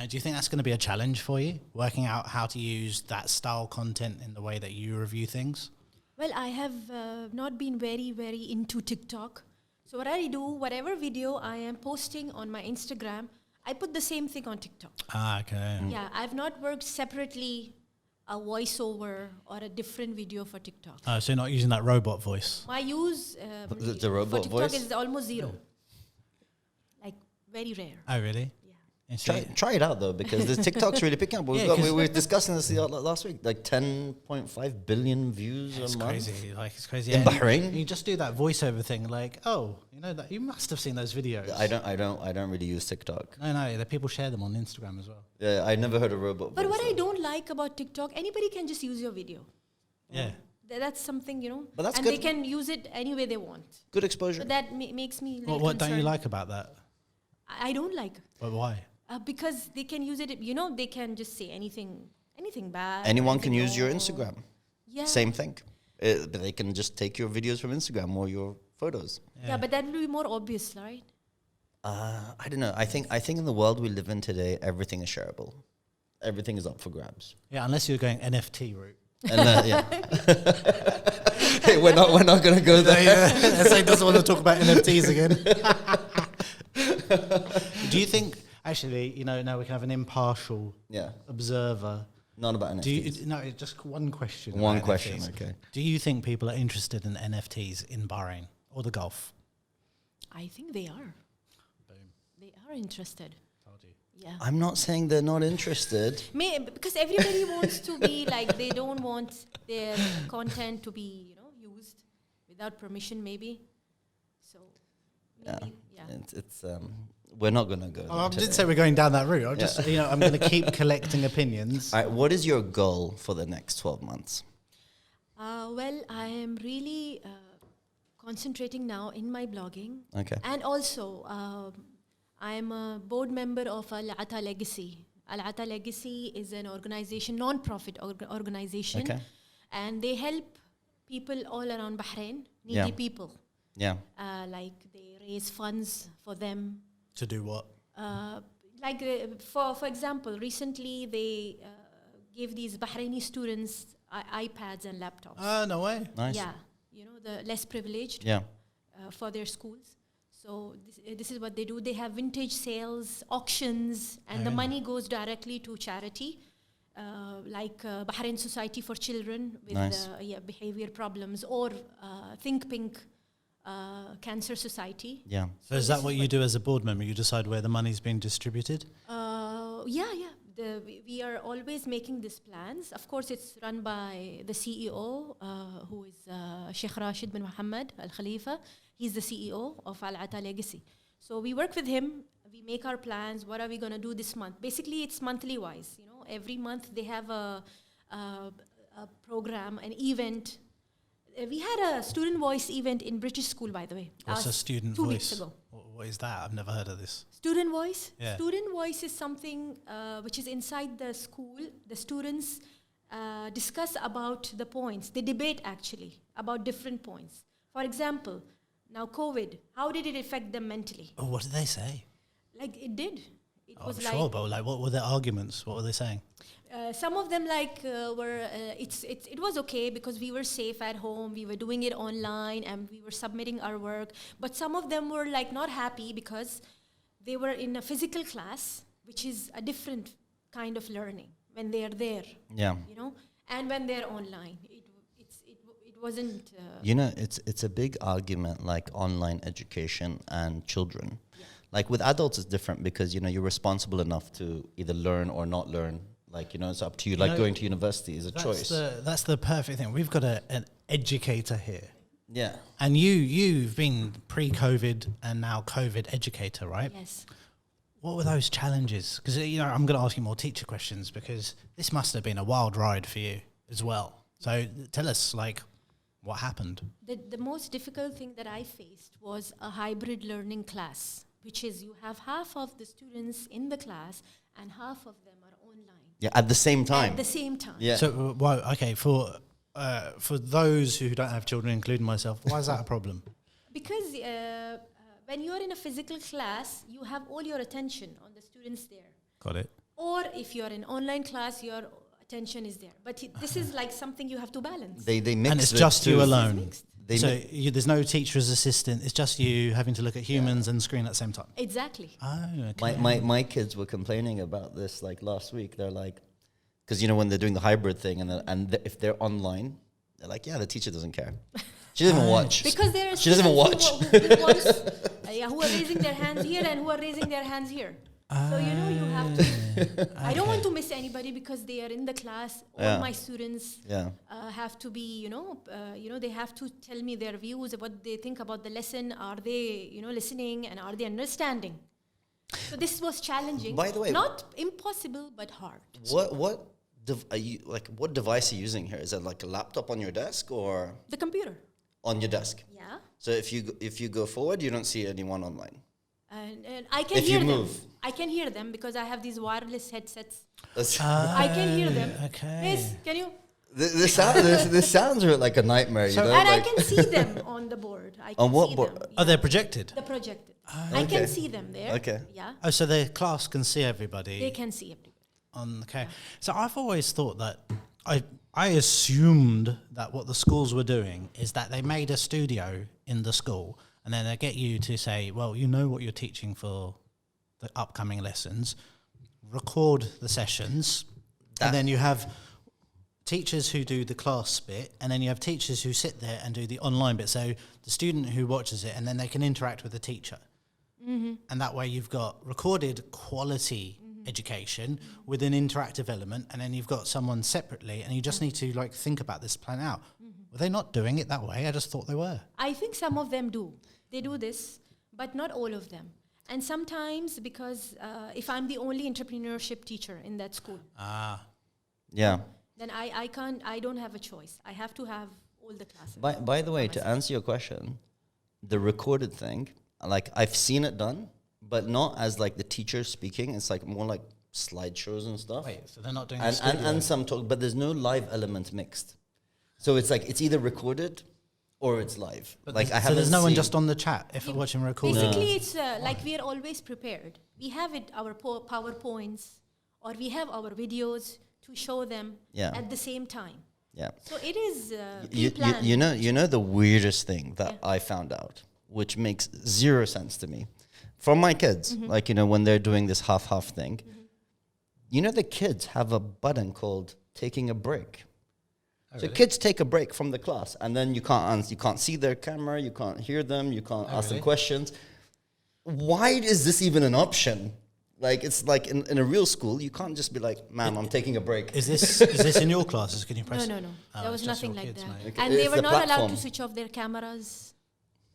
Do you think that's going to be a challenge for you, working out how to use that style content in the way that you review things? Well, I have not been very, very into TikTok. So what I do, whatever video I am posting on my Instagram, I put the same thing on TikTok. Okay. Yeah, I've not worked separately a voiceover or a different video for TikTok. So you're not using that robot voice? My use The robot for TikTok voice? is almost zero. Like, very rare. Oh, really? Yeah. Try it out though, because the TikTok's really picking up. Yeah, We were discussing this last week. Like 10.5 billion views It's a month. crazy. Like it's crazy. In And Bahrain? you just do that voiceover thing. Like, oh, that you must have seen those videos. I don't really use TikTok. No, the people share them on Instagram as well. Yeah, I never heard a robot. But voice, what I though. don't like about TikTok, anybody can just use your video. Yeah. That's something, But that's and good. they can use it any way they want. Good exposure. So that makes me little What don't you concerned. like about that? I don't like. But why? Because they can use it, they can just say anything bad. Anyone can anything use your wrong. Instagram. Yeah. Same thing. They can just take your videos from Instagram or your photos. Yeah, but that will be more obvious, right? I don't know. I think in the world we live in today, everything is shareable. Everything is up for grabs. Yeah, unless you're going NFT route. And hey, we're not going to go there. SA doesn't want to talk about NFTs again. Do you think, actually, now we can have an impartial observer. Not about NFTs. No, just one question. One question, NFTs. okay. Do you think people are interested in NFTs in Bahrain or the Gulf? I think they are. Boom. They are interested. Told you. Yeah. I'm not saying they're not interested. Because everybody wants to be like, they don't want their content to be, used without permission, maybe. So, maybe, yeah. It's we're not going to go. I today. did say we're going down that route. I'm just, I'm going to keep collecting opinions. All right, what is your goal for the next 12 months? Well, I am really concentrating now in my blogging. Okay. And also, I am a board member of Al-Ata Legacy. Al-Ata Legacy is an organization, non-profit organization. Okay. And they help people all around Bahrain, needy people. Yeah. Like they raise funds for them. To do what? For example, recently they gave these Bahraini students iPads and laptops. No way. Nice. Yeah, the less privileged. Yeah. For their schools. So this is what they do. They have vintage sales, auctions, and the money goes directly to charity, like Bahrain Society for Children with behavior problems, or Think Pink Cancer Society. Yeah. So is that what you do as a board member? You decide where the money's being distributed? Yeah. We are always making these plans. Of course, it's run by the CEO, who is Sheikh Rashid bin Mohammed Al Khalifa. He's the CEO of Al-Ata Legacy. So we work with him. We make our plans. What are we going to do this month? Basically, it's monthly wise. Every month they have a program, an event. We had a student voice event in British school, by the way. What's a student 2 voice? weeks ago. What is that? I've never heard of this. Student voice? Yeah. Student voice is something which is inside the school. The students discuss about the points. They debate, actually, about different points. For example, now COVID, how did it affect them mentally? Oh, what did they say? Like, it did. It was I'm sure, but what were their arguments? What were they saying? Some of them were it was okay because we were safe at home, we were doing it online, and we were submitting our work. But some of them were not happy because they were in a physical class, which is a different kind of learning when they are there. Yeah. And when they're online, it wasn't. It's a big argument, like online education and children. Yeah. Like with adults, it's different because you're responsible enough to either learn or not learn. It's up to you. Like going to university is a choice. That's the perfect thing. We've got an educator here. Yeah. And you've been pre-COVID and now COVID educator, right? Yes. What were those challenges? Because I'm going to ask you more teacher questions because this must have been a wild ride for you as well. So tell us, what happened? The most difficult thing that I faced was a hybrid learning class, which is you have half of the students in the class and half of them are online. Yeah, at the same time. At the same time. Yeah. So, for those who don't have children, including myself, why is that a problem? Because when you're in a physical class, you have all your attention on the students there. Got it. Or if you're in online class, your attention is there. But this is something you have to balance. They mix. And it's just you alone. So there's no teacher's assistant. It's just you having to look at humans and screen at the same time. Exactly. Oh, okay. My kids were complaining about this last week. They're like, because when they're doing the hybrid thing and if they're online, they're like, yeah, the teacher doesn't care. She doesn't even watch. Because there are she doesn't even watch. Who are raising their hands here and who are raising their hands here. So you have to. I don't want to miss anybody because they are in the class. All my students have to be, they have to tell me their views, what they think about the lesson. Are they, listening, and are they understanding? So this was challenging. By the way, not impossible but hard. What device are you using here? Is it like a laptop on your desk or the computer on your desk? Yeah. So if you go forward, you don't see anyone online. And I can hear them. I can hear them because I have these wireless headsets. I can hear them. Okay. Yes, can you? This sounds like a nightmare, you know? And I like- can see them on the board. I can On what see board? them, Oh, they're projected. The projected. okay. I can see them there. Okay. Yeah. Oh, so the class can see everybody. They can see everybody. Okay. So I've always thought that I assumed that what the schools were doing is that they made a studio in the school and then they get you to say, well, you know what you're teaching for the upcoming lessons, record the sessions, and then you have teachers who do the class bit, and then you have teachers who sit there and do the online bit. So the student who watches it, and then they can interact with the teacher. Mm-hmm. And that way you've got recorded quality education with an interactive element, and then you've got someone separately, and you just need to like think about this plan out. Were they not doing it that way? I just thought they were. I think some of them do. They do this, but not all of them. And sometimes because if I'm the only entrepreneurship teacher in that school, Yeah. then I don't have a choice. I have to have all the classes. By the way, to answer your question, the recorded thing, like I've seen it done, but not as like the teacher speaking. It's like more like slideshows and stuff. Wait, so they're not doing And some talk, but there's no live element mixed. So it's like it's either recorded or it's live. But like I so haven't there's no one seen- just on the chat if we're watching recording. Basically, it's like we are always prepared. We have it, our PowerPoints, or we have our videos to show them Yeah. at the same time. Yeah. So it is You pre-planned. you know the weirdest thing that I found out, which makes zero sense to me, from my kids, like, you know, when they're doing this half thing, you know, the kids have a button called taking a break. So kids take a break from the class, and then you can't see their camera, you can't hear them, you can't ask them questions. Why is this even an option? Like, it's like in a real school, you can't just be like, ma'am, I'm taking a break. Is this in your classes? Can you press? No. Oh, There was it's just nothing your like kids, that. mate. Okay. And they It's were the not allowed platform. to switch off their cameras.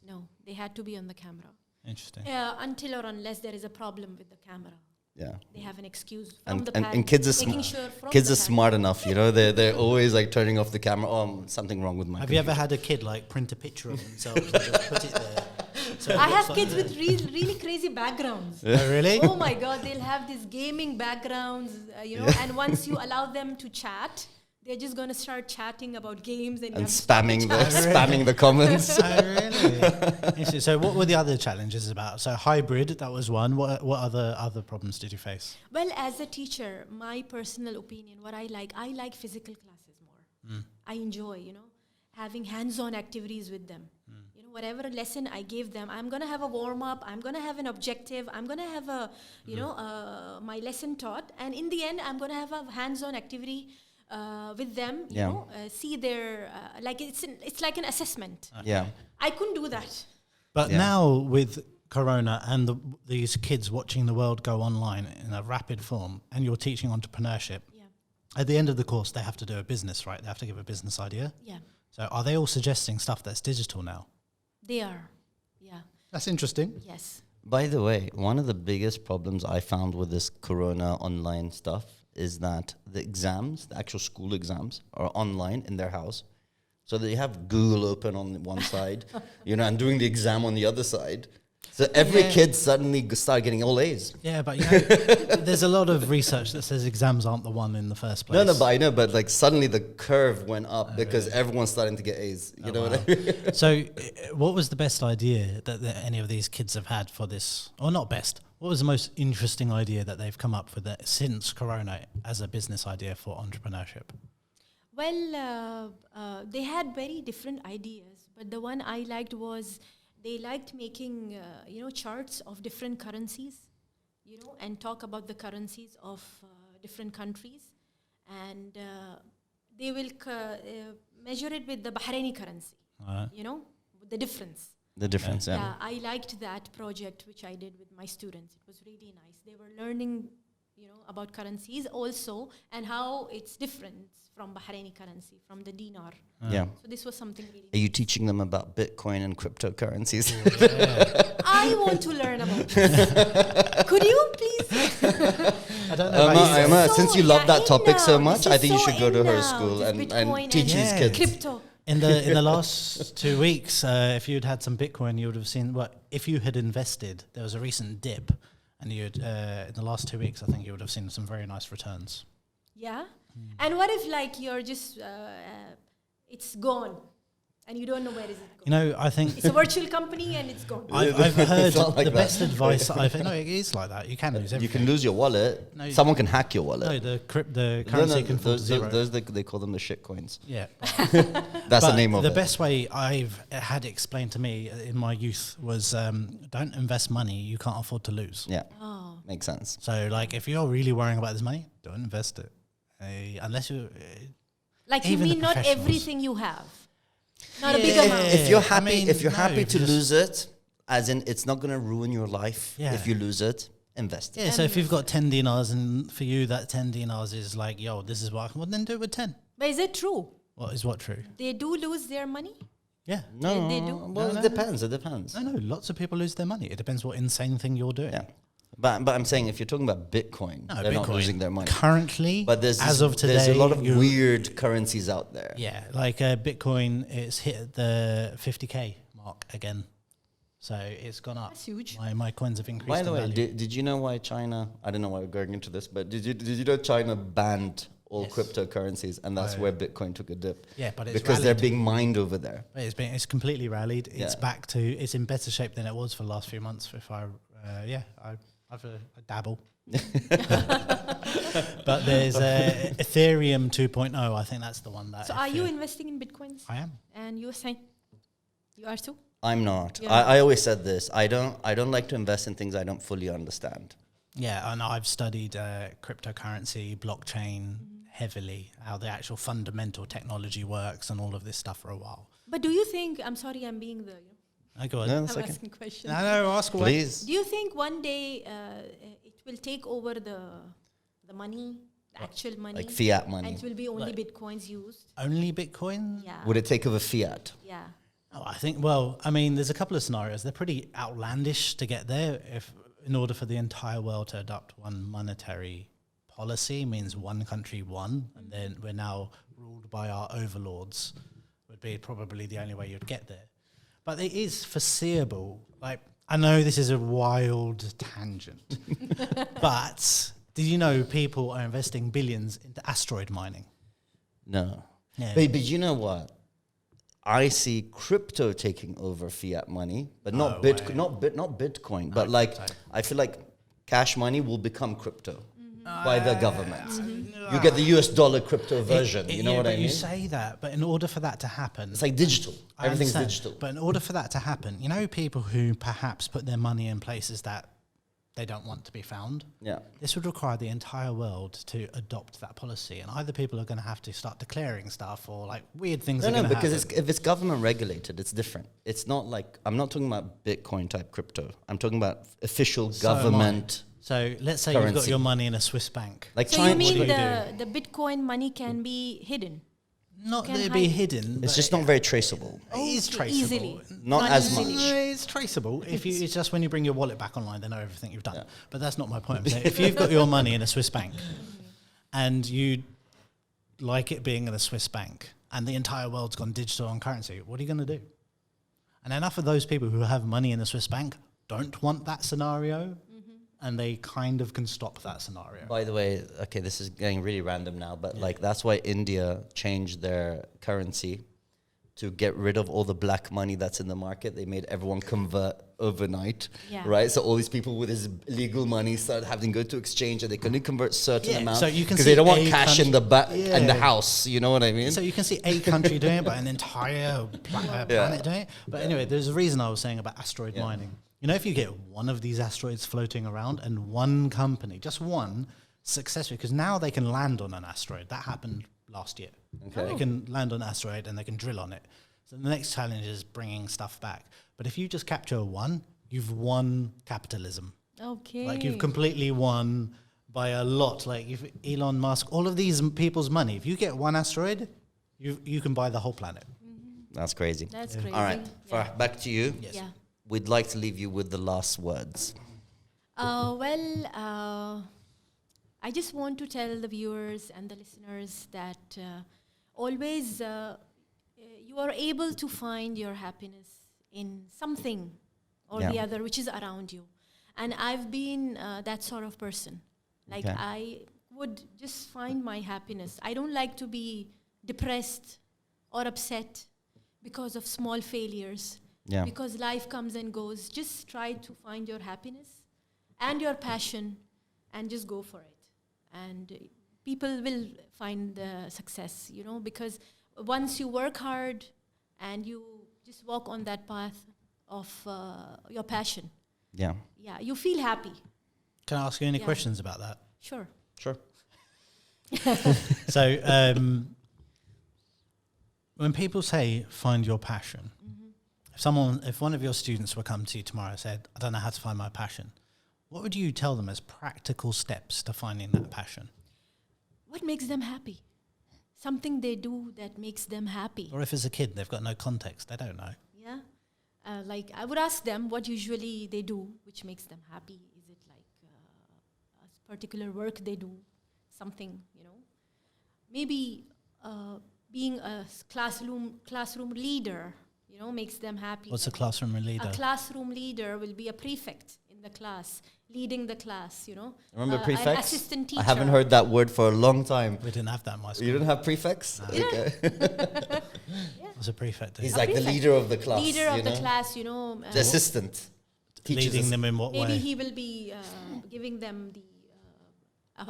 No, they had to be on the camera. Interesting. Until or unless there is a problem with the camera. Yeah. They have an excuse from the And parent, kids are making sure from kids the are parent. smart enough, you know. They're always like turning off the camera. Oh, something wrong with my. Have you ever had a kid like print a picture of themselves and just put it there? So it I looks have like kids the- with really crazy backgrounds. Oh, really? Oh my God, they'll have these gaming backgrounds, you know, and once you allow them to chat, they're just going to start chatting about games and, you And have to stop spamming chat. spamming the comments. Oh, really? Interesting. So what were the other challenges about? So hybrid, that was one. What other problems did you face? Well, as a teacher, my personal opinion, what I like physical classes more. I enjoy, you know, having hands-on activities with them. You know, whatever lesson I give them, I'm going to have a warm-up, I'm going to have an objective, I'm going to have a, you know, my lesson taught, and in the end, I'm going to have a hands-on activity with them, you Yeah. know, see their, like it's like an assessment. Yeah. I couldn't do that. But Yeah. now with Corona and these kids watching the world go online in a rapid form, and you're teaching entrepreneurship, Yeah, at the end of the course, they have to do a business, right? They have to give a business idea. yeah, So are they all suggesting stuff that's digital now? they are. Yeah, That's interesting. yes. By the way, one of the biggest problems I found with this Corona online stuff is that the exams, the actual school exams, are online in their house. So they have Google open on one side, you know, and doing the exam on the other side. So every kid suddenly start getting all A's. Yeah, but you know, there's a lot of research that says exams aren't the one in the first place. No, but I know, but like suddenly the curve went up because everyone's starting to get A's. You know what I mean? So, what was the best idea that any of these kids have had for this, or not best? What was the most interesting idea that they've come up with since Corona as a business idea for entrepreneurship? Well, they had very different ideas, but the one I liked was they liked making, you know, charts of different currencies, you know, and talk about the currencies of different countries, and they will measure it with the Bahraini currency, you know, the difference. The difference, Yeah, I liked that project, which I did with my students. It was really nice. They were learning, you know, about currencies also and how it's different from Bahraini currency, from the dinar. Yeah. So this was something really. Are you teaching them about Bitcoin and cryptocurrencies? I want to learn about this. Could you please? I don't know. Emma, So, since you love that in topic so now. much, This I is think you so should go to in her now, school this and Bitcoin teach these and kids. Crypto. In the last 2 weeks, if you'd had some Bitcoin, you would have seen if you had invested. There was a recent dip, and you'd in the last 2 weeks, I think you would have seen some very nice returns. Yeah. And what if like you're just, it's gone and you don't know where is it going? You know, I think It's a virtual company and it's gone. I've heard It's not like the that. best advice I've no, it is like that. You can lose everything. You can lose your wallet. No, Someone can hack your wallet. No, the currency can fall to zero. Those they call them the shit coins. Yeah. That's the But name of the it. best way I've had explained to me in my youth was don't invest money you can't afford to lose. Yeah, Oh. makes sense. So, like, if you're really worrying about this money, don't invest it. Unless you... Like you Even the mean not professionals. everything you have, not a Yeah. big amount. If you're I happy, mean, if you're no, happy if to you just- lose it, as in it's not going to ruin your life. Yeah. If you lose it, invest it. Yeah, so if you've got 10 dinars and for you that 10 dinars is like, yo, this is what I can... Well, then do it with 10. But is it true? What is what true? They do lose their money? Yeah. No, They do? well, No, it no. depends. It depends. No, lots of people lose their money. It depends what insane thing you're doing. Yeah, but I'm saying if you're talking about Bitcoin, No, they're not Bitcoin. losing their money. Currently, But as of today, there's a lot of you're- weird currencies out there. Yeah, like Bitcoin, it's hit the 50K mark again. So it's gone up. That's huge. My coins have increased By the in way, value. did you know why China? I don't know why we're going into this, but did you know China banned all Yes. cryptocurrencies, and that's Oh, where Bitcoin took a dip Yeah, but it's because they're rallied. being mined over there. But it's completely rallied. It's Yeah. back to, it's in better shape than it was for the last few months. If I've a dabble. But there's Ethereum 2.0. I think that's the one that. So are you investing in Bitcoins? I am. And you're saying you are too? I'm not. Yeah. I always said this. I don't like to invest in things I don't fully understand. Yeah, and I've studied cryptocurrency, blockchain heavily, how the actual fundamental technology works, and all of this stuff for a while. But do you think, I'm sorry, I'm being the, I go No, on. that's I'm okay. asking questions. No, ask away. Please. Do you think one day it will take over the money, the actual money? Like fiat And money. it will be only Like- Bitcoins used? Only Bitcoin? Yeah. Would it take over fiat? Yeah. Oh, I think. Well, I mean, there's a couple of scenarios. They're pretty outlandish to get there. If in order for the entire world to adopt one monetary policy, means one country, one, and then we're now ruled by our overlords, would be probably the only way you'd get there. But it is foreseeable. Like, I know this is a wild tangent, but did you know people are investing billions into asteroid mining? No. Yeah. But you know what? I see crypto taking over fiat money, but not No Bitcoin. way. Not Bitcoin, but like crypto. I feel like cash money will become crypto by the government. Mm-hmm. You get the US dollar crypto version. You know what I mean? You say that, but in order for that to happen, It's like digital. I Everything's understand, digital. But in order for that to happen, you know, people who perhaps put their money in places that they don't want to be found. Yeah. This would require the entire world to adopt that policy, and either people are going to have to start declaring stuff, or like weird things. No, are no, gonna because happen. if it's government regulated, it's different. It's not like I'm not talking about Bitcoin type crypto. I'm talking about official So am I. government. So let's say you've got currency. your money in a Swiss bank. Like So China, you mean do you the Bitcoin money can be hidden? Not can that it'd be hide. hidden. it's but just not very traceable. It is Okay, traceable. easily. Not as much. It's traceable. If you, it's just when you bring your wallet back online, they know everything you've done. But that's not my point. I'm saying if you've got your money in a Swiss bank and you like it being in a Swiss bank and the entire world's gone digital on currency, what are you going to do? And enough of those people who have money in a Swiss bank don't want that scenario, and they kind of can stop that scenario. By the way, okay, this is getting really random now, but like that's why India changed their currency to get rid of all the black money that's in the market. They made everyone convert overnight, Yeah. right? So all these people with this illegal money started having to go to exchange, and they couldn't convert certain Yeah, amount so you can because see they don't want a cash in the country- in the Yeah. house. You know what I mean? So you can see a country doing it, but an entire planet doing it. But anyway, there's a reason I was saying about asteroid mining. You know, if you get one of these asteroids floating around and one company, just one, successfully, because now they can land on an asteroid. That happened last year. Okay. They can land on an asteroid and they can drill on it. So the next challenge is bringing stuff back. But if you just capture one, you've won capitalism. Okay. Like you've completely won by a lot. Like if Elon Musk, all of these people's money, if you get one asteroid, you can buy the whole planet. That's crazy. That's crazy. All right, Yeah. Farah, back to you. Yes. Yeah. We'd like to leave you with the last words. I just want to tell the viewers and the listeners that always you are able to find your happiness in something or the Yeah. other which is around you. And I've been that sort of person. Like Okay. I would just find my happiness. I don't like to be depressed or upset because of small failures. Yeah. Because life comes and goes. Just try to find your happiness and your passion and just go for it. And people will find the success, because once you work hard and you just walk on that path of your passion, Yeah. you feel happy. Can I ask you any questions about that? Sure. Sure. So, when people say find your passion, if one of your students were come to you tomorrow and said, I don't know how to find my passion, what would you tell them as practical steps to finding that passion? What makes them happy? Something they do that makes them happy. Or if it's a kid, they've got no context, they don't know. Yeah. Like I would ask them what usually they do which makes them happy. Is it like a particular work they do, something, Maybe being a classroom leader, makes them happy. What's a classroom leader? A classroom leader will be a prefect in the class, leading the class, Remember prefects? An assistant teacher. I haven't heard that word for a long time. We didn't have that in my school. You didn't have prefects? No. Okay. What's a prefect? He's A like the prefect. leader of the class. Leader of the class, The assistant. Leading them in what maybe way? he will be giving them the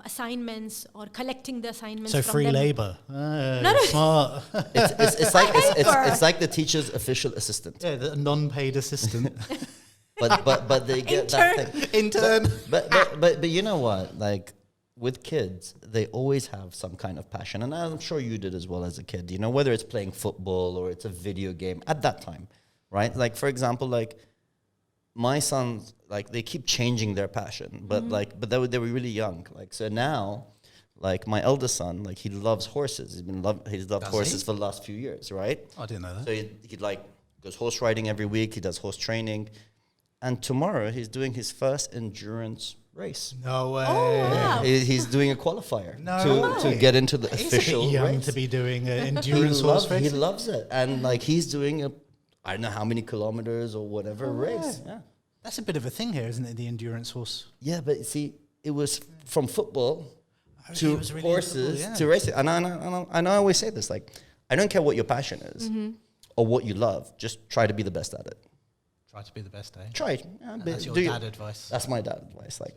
assignments or collecting the assignments So from free them. labor. No. Smart. It's like the teacher's official assistant. Yeah, the non-paid assistant. But they get that thing. Intern. But you know what? Like with kids, they always have some kind of passion, and I'm sure you did as well as a kid. Whether it's playing football or it's a video game at that time, right? Like for example, like my sons, like they keep changing their passion, but they were really young. Like so now, like my eldest son, like he loves horses. He's loved Does horses he? for the last few years, right? I didn't know that. So he like goes horse riding every week. He does horse training, and tomorrow he's doing his first endurance race. No way. Oh, wow. He's doing a qualifier No to way. get into the He's official a bit young race. to be doing an He endurance horse race. He loves it, and like he's doing I don't know how many kilometers or whatever race. Yeah. That's a bit of a thing here, isn't it? The endurance horse. Yeah, but see, it was from football He to was really into horses football, yeah. to racing. And I always say this, like, I don't care what your passion is or what you love. Just try to be the best at it. Try to be the best, eh? Try it. Yeah, And but that's your do dad advice. That's my dad advice. Like,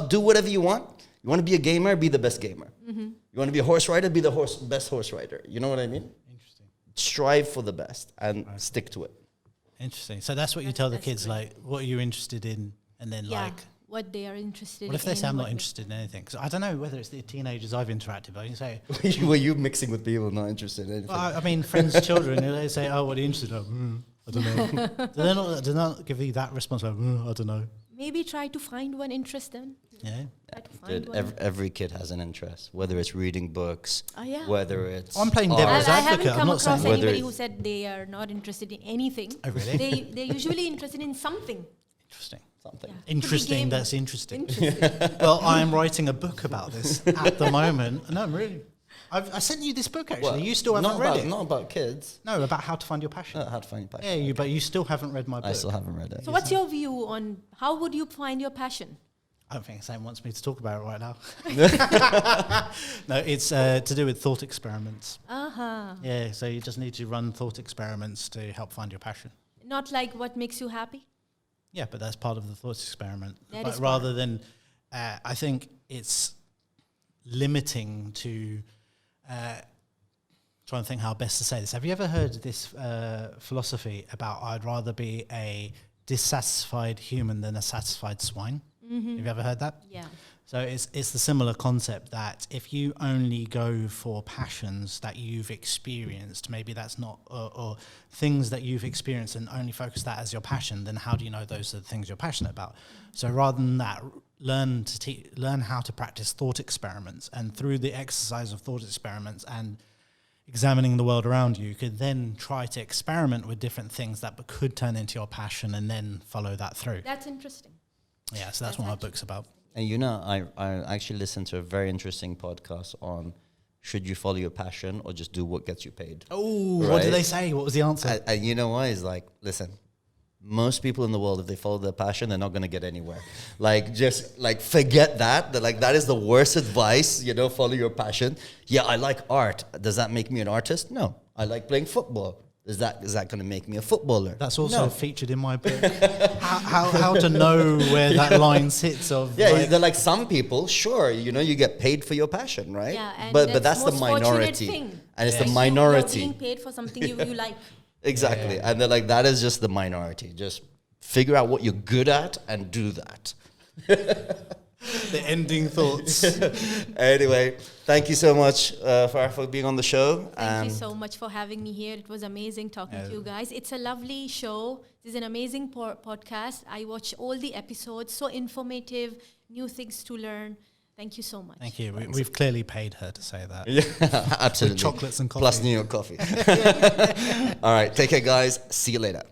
do whatever you want. You want to be a gamer, be the best gamer. You want to be a horse rider, be the best horse rider. You know what I mean? Interesting. Strive for the best and stick to it. Interesting. So that's what you tell the That's kids, great. like, what are you interested in? And then, Yeah, like, what they are interested in. what if they say I'm not what they- interested in anything? Because I don't know whether it's the teenagers I've interacted with. You say, Were you mixing with people not interested in anything? well, I mean, friends, children, they say, oh, what are you interested in? I don't know. do they not give you that response? Like, I don't know. Maybe try to find one interest then. Yeah. Try to find Dude, one. every kid has an interest, whether it's reading books, Oh, yeah. whether it's I'm playing art. devil's I haven't advocate, I'm come not saying across whether anybody it's- who said they are not interested in anything. Oh, really? They're usually interested in something. Interesting. something. Yeah. Interesting. gaming. That's interesting. Interesting. Well, I am writing a book about this at the moment. No, I'm really. I sent you this book, actually. Well, You still haven't not read about, it. Not about kids. No, about how to find your passion. How to find your passion. Yeah, but you still haven't read my book. I still haven't read it. So what's your view on how would you find your passion? I don't think Sam wants me to talk about it right now. No, it's to do with thought experiments. Uh-huh. Yeah, so you just need to run thought experiments to help find your passion. Not like what makes you happy? Yeah, but that's part of the thought experiment. That But is rather than, I think it's limiting to, trying to think how best to say this. Have you ever heard this philosophy about I'd rather be a dissatisfied human than a satisfied swine? Mm-hmm. Have you ever heard that? Yeah. So it's the similar concept that if you only go for passions that you've experienced, maybe that's not, or things that you've experienced and only focus that as your passion, then how do you know those are the things you're passionate about? So rather than that, learn how to practice thought experiments, and through the exercise of thought experiments and examining the world around you could then try to experiment with different things that could turn into your passion and then follow that through. That's interesting. Yeah, so that's what my book's about. And I actually listened to a very interesting podcast on should you follow your passion or just do what gets you paid. Oh, what Right? did they say? What was the answer? And you know why? It's like, listen, most people in the world, if they follow their passion, they're not going to get anywhere. Like, just like forget that. Like, that is the worst advice, you know, follow your passion. Yeah, I like art. Does that make me an artist? No. I like playing football. Is that going to make me a footballer? That's also featured in my book. how to know where that line sits of. Yeah, they're like, some people, sure, you know, you get paid for your passion, right? Yeah, and but that's the minority. Thing. And it's the minority. You're being paid for something you like. Exactly. Yeah. And they're like, that is just the minority. Just figure out what you're good at and do that. The ending thoughts. Anyway, thank you so much, Farah, for being on the show. Thank you so much for having me here. It was amazing talking to you guys. It's a lovely show. This is an amazing podcast. I watch all the episodes. So informative, new things to learn. Thank you so much. Thank you. We've clearly paid her to say that. Yeah, absolutely. With chocolates and coffee. Plus New York coffee. All right. Take care, guys. See you later.